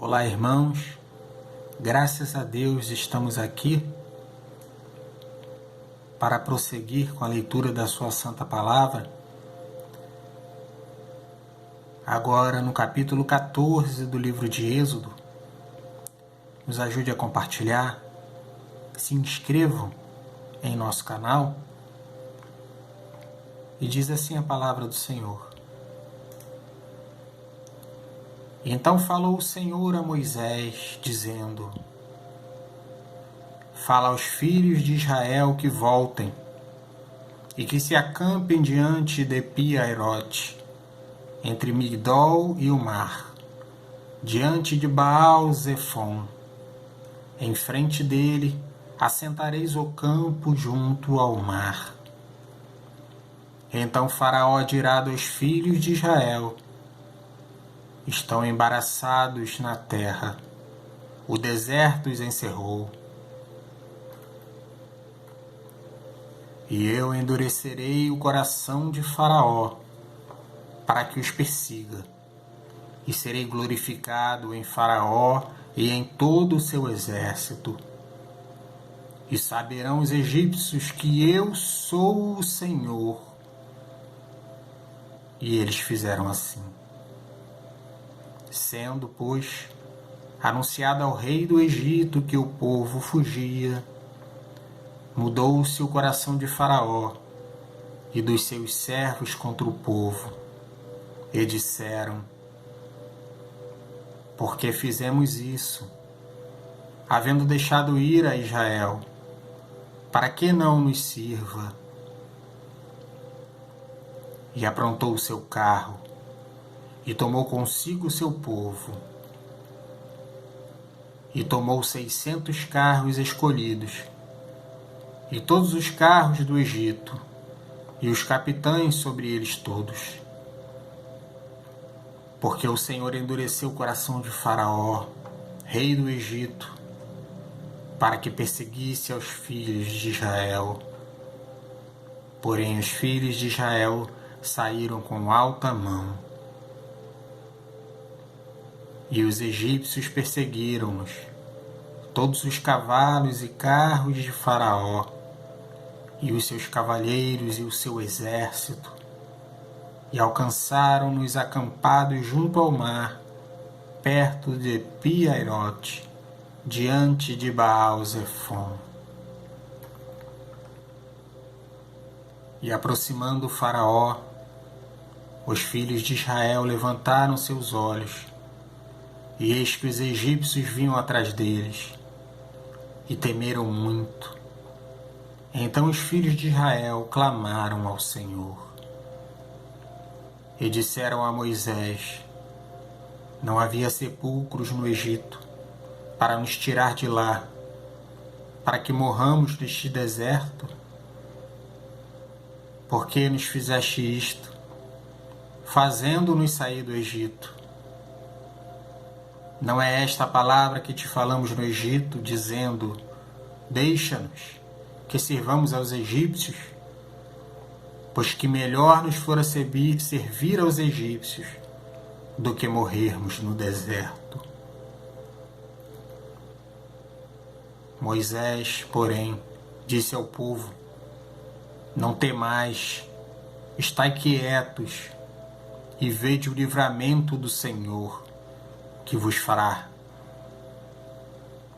Olá, irmãos, graças a Deus estamos aqui para prosseguir com a leitura da sua Santa Palavra. Agora no capítulo 14 do livro de Êxodo. Nos ajude a compartilhar, se inscrevam em nosso canal. E diz assim a palavra do Senhor. Então falou o Senhor a Moisés, dizendo: Fala aos filhos de Israel que voltem e que se acampem diante de Pi-Hahirote, entre Migdol e o mar, diante de Baal-Zefon. Em frente dele assentareis o campo junto ao mar. Então Faraó dirá aos filhos de Israel: Estão embaraçados na terra, o deserto os encerrou. E eu endurecerei o coração de Faraó, para que os persiga, e serei glorificado em Faraó e em todo o seu exército. E saberão os egípcios que eu sou o Senhor. E eles fizeram assim. Sendo, pois, anunciado ao rei do Egito que o povo fugia, mudou-se o coração de Faraó e dos seus servos contra o povo, e disseram: Por que fizemos isso, havendo deixado ir a Israel, para que não nos sirva? E aprontou o seu carro, e tomou consigo o seu povo, e tomou 600 carros escolhidos, e todos os carros do Egito, e os capitães sobre eles todos. Porque o Senhor endureceu o coração de Faraó, rei do Egito, para que perseguisse aos filhos de Israel. Porém os filhos de Israel saíram com alta mão. E os egípcios perseguiram-nos, todos os cavalos e carros de Faraó, e os seus cavalheiros e o seu exército, e alcançaram-nos acampados junto ao mar, perto de Pi-Hahirote, diante de Baal-Zefon. E aproximando o Faraó, os filhos de Israel levantaram seus olhos, e eis que os egípcios vinham atrás deles, e temeram muito. Então os filhos de Israel clamaram ao Senhor, e disseram a Moisés: Não havia sepulcros no Egito, para nos tirar de lá, para que morramos neste deserto? Por que nos fizeste isto, fazendo-nos sair do Egito? Não é esta a palavra que te falamos no Egito, dizendo: Deixa-nos, que sirvamos aos egípcios? Pois que melhor nos fora servir aos egípcios do que morrermos no deserto. Moisés, porém, disse ao povo: Não temais, estai quietos e vede o livramento do Senhor, que vos fará.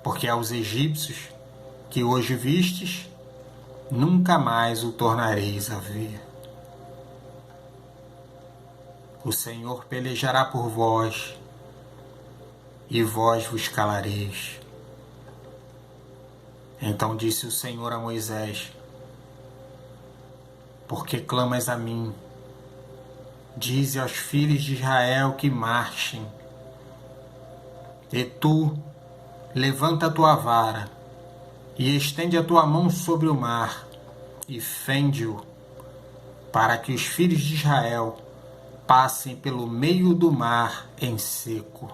Porque aos egípcios que hoje vistes, nunca mais o tornareis a ver. O Senhor pelejará por vós, e vós vos calareis. Então disse o Senhor a Moisés: Por que clamas a mim? Dize aos filhos de Israel que marchem. E tu, levanta a tua vara, e estende a tua mão sobre o mar, e fende-o, para que os filhos de Israel passem pelo meio do mar em seco.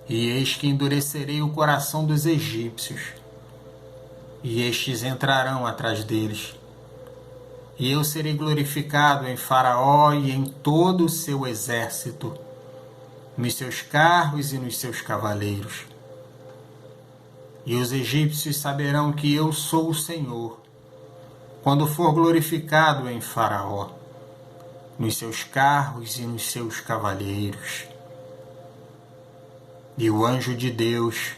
E eis que endurecerei o coração dos egípcios, e estes entrarão atrás deles, e eu serei glorificado em Faraó e em todo o seu exército, nos seus carros e nos seus cavaleiros. E os egípcios saberão que eu sou o Senhor, quando for glorificado em Faraó, nos seus carros e nos seus cavaleiros. E o anjo de Deus,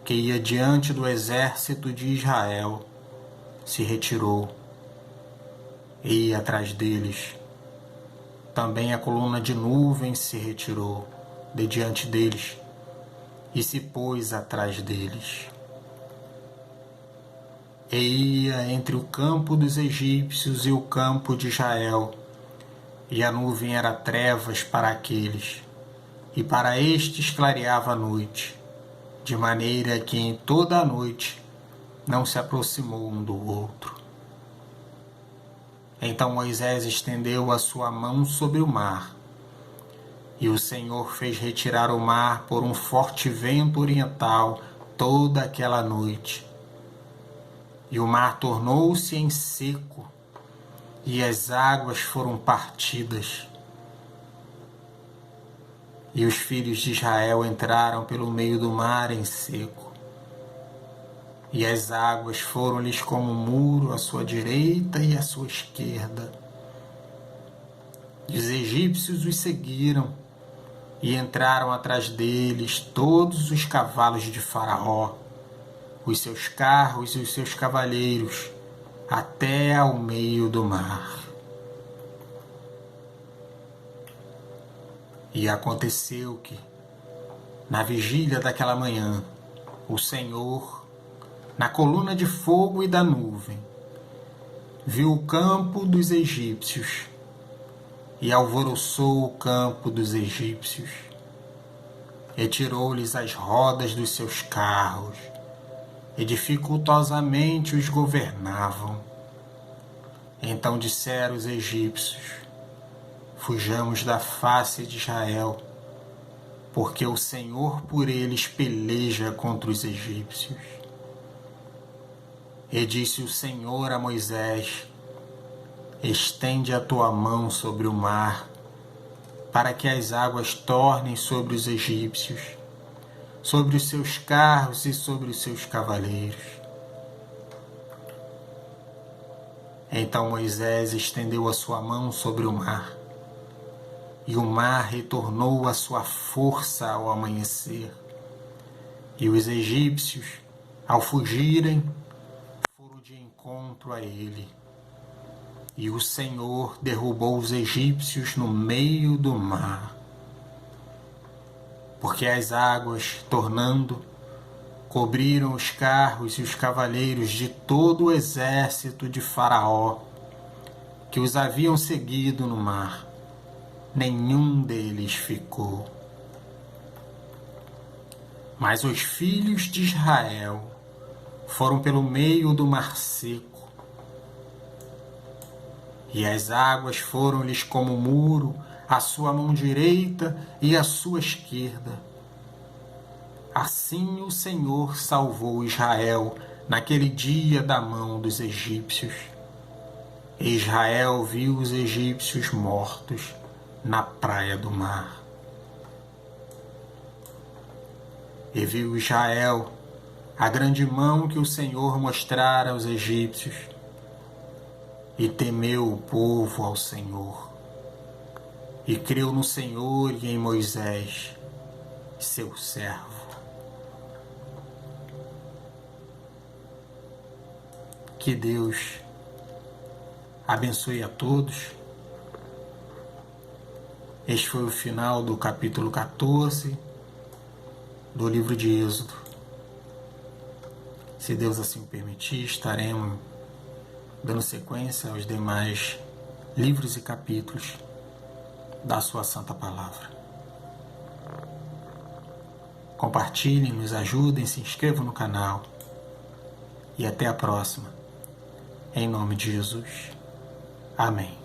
que ia diante do exército de Israel, se retirou e ia atrás deles. Também a coluna de nuvem se retirou de diante deles e se pôs atrás deles. E ia entre o campo dos egípcios e o campo de Israel, e a nuvem era trevas para aqueles, e para estes clareava a noite, de maneira que em toda a noite não se aproximou um do outro. Então Moisés estendeu a sua mão sobre o mar, e o Senhor fez retirar o mar por um forte vento oriental toda aquela noite. E o mar tornou-se em seco, e as águas foram partidas. E os filhos de Israel entraram pelo meio do mar em seco, e as águas foram-lhes como um muro à sua direita e à sua esquerda. E os egípcios os seguiram, e entraram atrás deles todos os cavalos de Faraó, os seus carros e os seus cavaleiros, até ao meio do mar. E aconteceu que, na vigília daquela manhã, o Senhor, na coluna de fogo e da nuvem, viu o campo dos egípcios e alvoroçou o campo dos egípcios, e tirou-lhes as rodas dos seus carros, e dificultosamente os governavam. Então disseram os egípcios: fujamos da face de Israel, porque o Senhor por eles peleja contra os egípcios. E disse o Senhor a Moisés: estende a tua mão sobre o mar, para que as águas tornem sobre os egípcios, sobre os seus carros e sobre os seus cavaleiros. Então Moisés estendeu a sua mão sobre o mar, e o mar retornou à sua força ao amanhecer. E os egípcios, ao fugirem, foram de encontro a ele. E o Senhor derrubou os egípcios no meio do mar, porque as águas, tornando, cobriram os carros e os cavaleiros de todo o exército de Faraó, que os haviam seguido no mar. Nenhum deles ficou. Mas os filhos de Israel foram pelo meio do mar seco, e as águas foram-lhes como muro à sua mão direita e à sua esquerda. Assim o Senhor salvou Israel naquele dia da mão dos egípcios. E Israel viu os egípcios mortos na praia do mar. E viu Israel a grande mão que o Senhor mostrara aos egípcios, e temeu o povo ao Senhor, e creu no Senhor e em Moisés, seu servo. Que Deus abençoe a todos. Este foi o final do capítulo 14 do livro de Êxodo. Se Deus assim o permitir, estaremos dando sequência aos demais livros e capítulos da sua santa palavra. Compartilhem, nos ajudem, se inscrevam no canal e até a próxima. Em nome de Jesus. Amém.